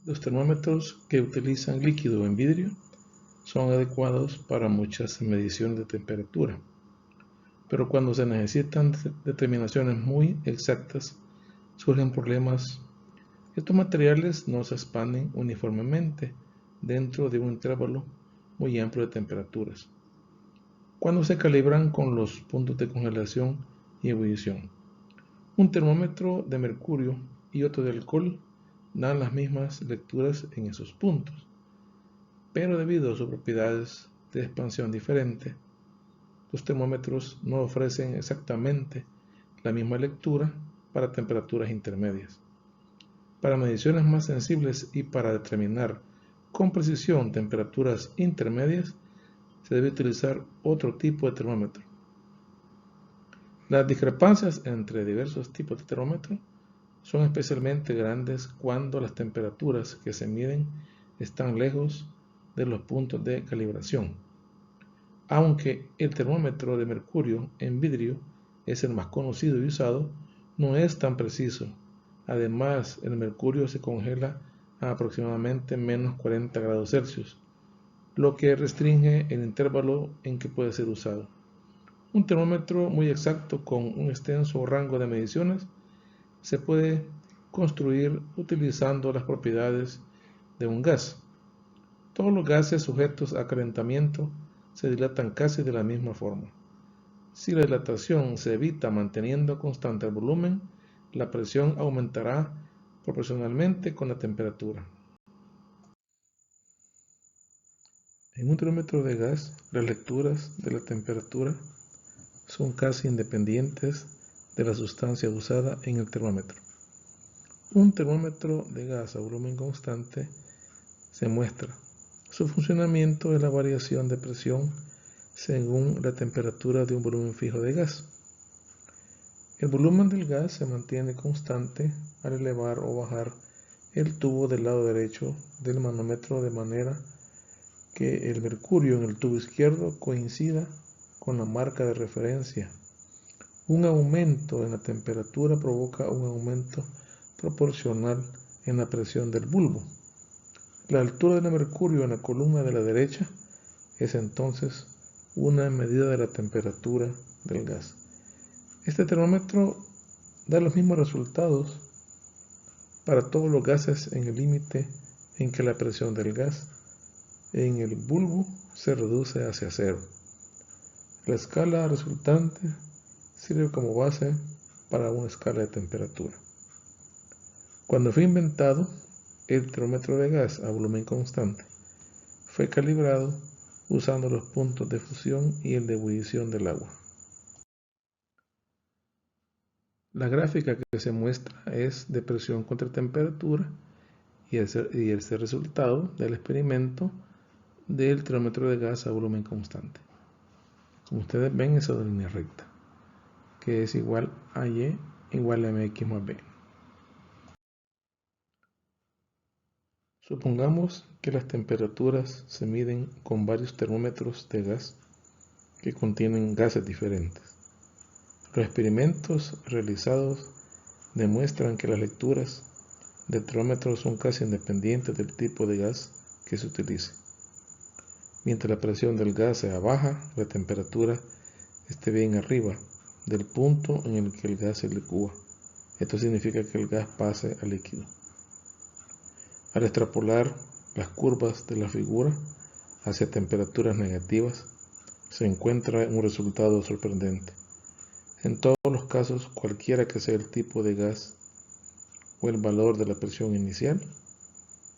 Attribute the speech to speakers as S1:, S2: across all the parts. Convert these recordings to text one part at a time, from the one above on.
S1: Los termómetros que utilizan líquido en vidrio son adecuados para muchas mediciones de temperatura, pero cuando se necesitan determinaciones muy exactas, surgen problemas. Estos materiales no se expanden uniformemente dentro de un intervalo muy amplio de temperaturas, cuando se calibran con los puntos de congelación y ebullición. Un termómetro de mercurio y otro de alcohol dan las mismas lecturas en esos puntos, pero debido a sus propiedades de expansión diferentes, los termómetros no ofrecen exactamente la misma lectura para temperaturas intermedias. Para mediciones más sensibles y para determinar con precisión temperaturas intermedias, se debe utilizar otro tipo de termómetro. Las discrepancias entre diversos tipos de termómetro son especialmente grandes cuando las temperaturas que se miden están lejos de los puntos de calibración. Aunque el termómetro de mercurio en vidrio es el más conocido y usado, no es tan preciso. Además, el mercurio se congela a aproximadamente menos 40 grados Celsius, lo que restringe el intervalo en que puede ser usado. Un termómetro muy exacto con un extenso rango de mediciones se puede construir utilizando las propiedades de un gas. Todos los gases sujetos a calentamiento se dilatan casi de la misma forma. Si la dilatación se evita manteniendo constante el volumen, la presión aumentará proporcionalmente con la temperatura. En un termómetro de gas, las lecturas de la temperatura son casi independientes de la sustancia usada en el termómetro. Un termómetro de gas a volumen constante se muestra. Su funcionamiento es la variación de presión según la temperatura de un volumen fijo de gas. El volumen del gas se mantiene constante al elevar o bajar el tubo del lado derecho del manómetro de manera que el mercurio en el tubo izquierdo coincida con la marca de referencia. Un aumento en la temperatura provoca un aumento proporcional en la presión del bulbo. La altura del mercurio en la columna de la derecha es entonces una medida de la temperatura del gas. Este termómetro da los mismos resultados para todos los gases en el límite en que la presión del gas en el bulbo se reduce hacia cero. La escala resultante sirve como base para una escala de temperatura. Cuando fue inventado, el termómetro de gas a volumen constante fue calibrado usando los puntos de fusión y el de ebullición del agua. La gráfica que se muestra es de presión contra temperatura y es el resultado del experimento del termómetro de gas a volumen constante. Como ustedes ven, es una línea recta, que es igual a Y igual a mx más b. Supongamos que las temperaturas se miden con varios termómetros de gas que contienen gases diferentes. Los experimentos realizados demuestran que las lecturas del termómetro son casi independientes del tipo de gas que se utilice. Mientras la presión del gas sea baja, la temperatura esté bien arriba del punto en el que el gas se licúa. Esto significa que el gas pase a líquido. Al extrapolar las curvas de la figura hacia temperaturas negativas, se encuentra un resultado sorprendente. En todos los casos, cualquiera que sea el tipo de gas o el valor de la presión inicial,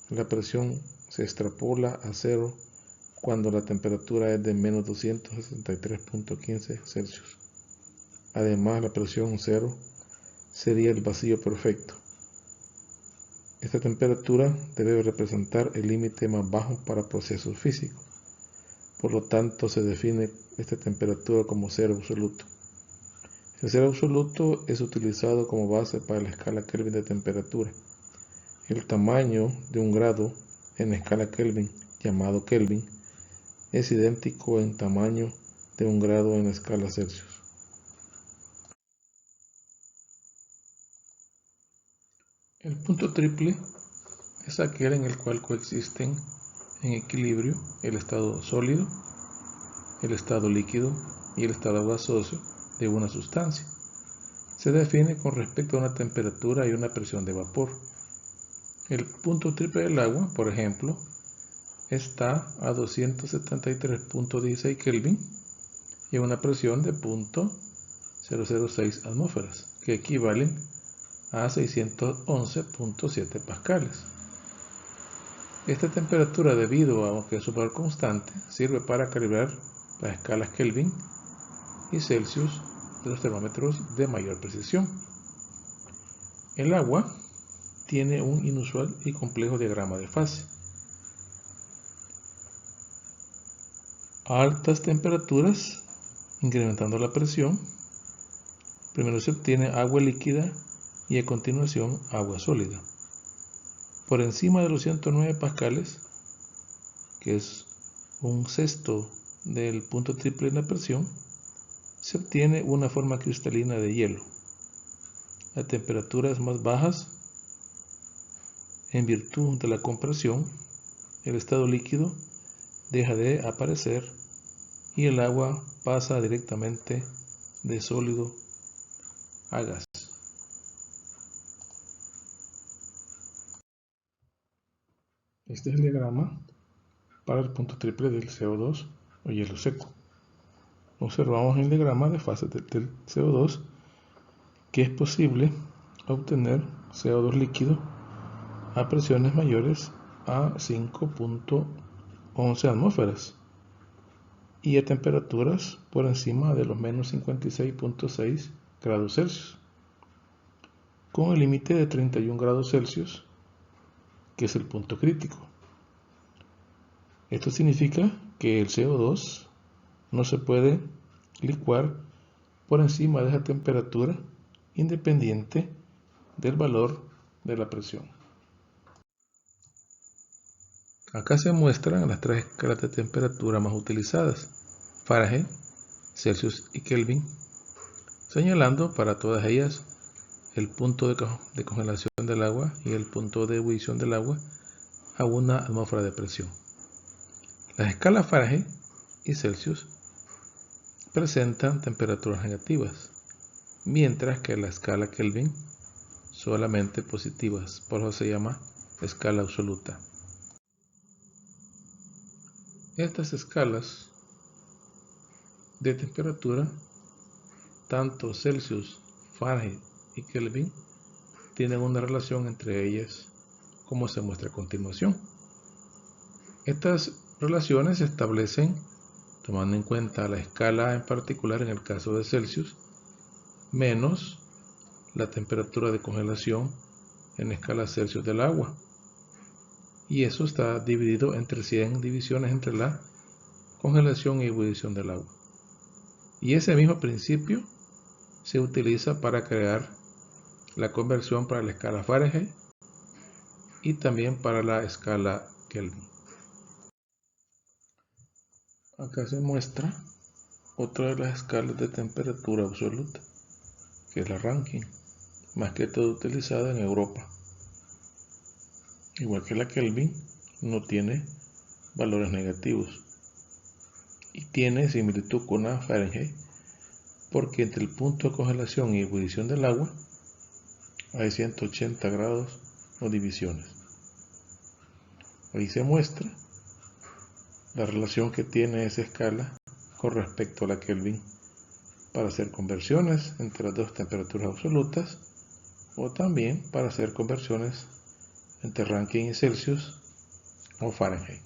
S1: la presión se extrapola a cero cuando la temperatura es de menos 263.15 Celsius. Además, la presión cero sería el vacío perfecto. Esta temperatura debe representar el límite más bajo para procesos físicos. Por lo tanto, se define esta temperatura como cero absoluto. El cero absoluto es utilizado como base para la escala Kelvin de temperatura. El tamaño de un grado en la escala Kelvin, llamado Kelvin, es idéntico en tamaño de un grado en la escala Celsius. El punto triple es aquel en el cual coexisten en equilibrio el estado sólido, el estado líquido y el estado gaseoso de una sustancia. Se define con respecto a una temperatura y una presión de vapor. El punto triple del agua, por ejemplo, está a 273.16 Kelvin y a una presión de 0.006 atmósferas, que equivalen a 611.7 pascales. Esta temperatura, debido a que es súper constante, sirve para calibrar las escalas Kelvin y Celsius de los termómetros de mayor precisión. El agua tiene un inusual y complejo diagrama de fase. A altas temperaturas, incrementando la presión, primero se obtiene agua líquida y a continuación agua sólida. Por encima de los 109 pascales, que es un sexto del punto triple de la presión, se obtiene una forma cristalina de hielo. A temperaturas más bajas, en virtud de la compresión, el estado líquido deja de aparecer y el agua pasa directamente de sólido a gas. Este es el diagrama para el punto triple del CO2 o hielo seco. Observamos el diagrama de fase del CO2 que es posible obtener CO2 líquido a presiones mayores a 5.11 atmósferas y a temperaturas por encima de los menos 56.6 grados Celsius, con el límite de 31 grados Celsius, que es el punto crítico. Esto significa que el CO2 no se puede licuar por encima de esa temperatura independiente del valor de la presión. Acá se muestran las tres escalas de temperatura más utilizadas: Fahrenheit, Celsius y Kelvin, señalando para todas ellas el punto de congelación del agua y el punto de ebullición del agua a una atmósfera de presión. Las escalas Fahrenheit y Celsius presentan temperaturas negativas, mientras que la escala Kelvin solamente positivas, por eso se llama escala absoluta. Estas escalas de temperatura, tanto Celsius, Fahrenheit y Kelvin, tienen una relación entre ellas, como se muestra a continuación. Estas relaciones se establecen tomando en cuenta la escala en particular en el caso de Celsius, menos la temperatura de congelación en escala Celsius del agua. Y eso está dividido entre 100 divisiones entre la congelación y ebullición del agua. Y ese mismo principio se utiliza para crear la conversión para la escala Fahrenheit y también para la escala Kelvin. Acá se muestra otra de las escalas de temperatura absoluta, que es la Rankine, más que todo utilizada en Europa. Igual que la Kelvin, no tiene valores negativos y tiene similitud con la Fahrenheit, porque entre el punto de congelación y ebullición del agua hay 180 grados o divisiones. Ahí se muestra la relación que tiene esa escala con respecto a la Kelvin para hacer conversiones entre las dos temperaturas absolutas o también para hacer conversiones entre Rankine y Celsius o Fahrenheit.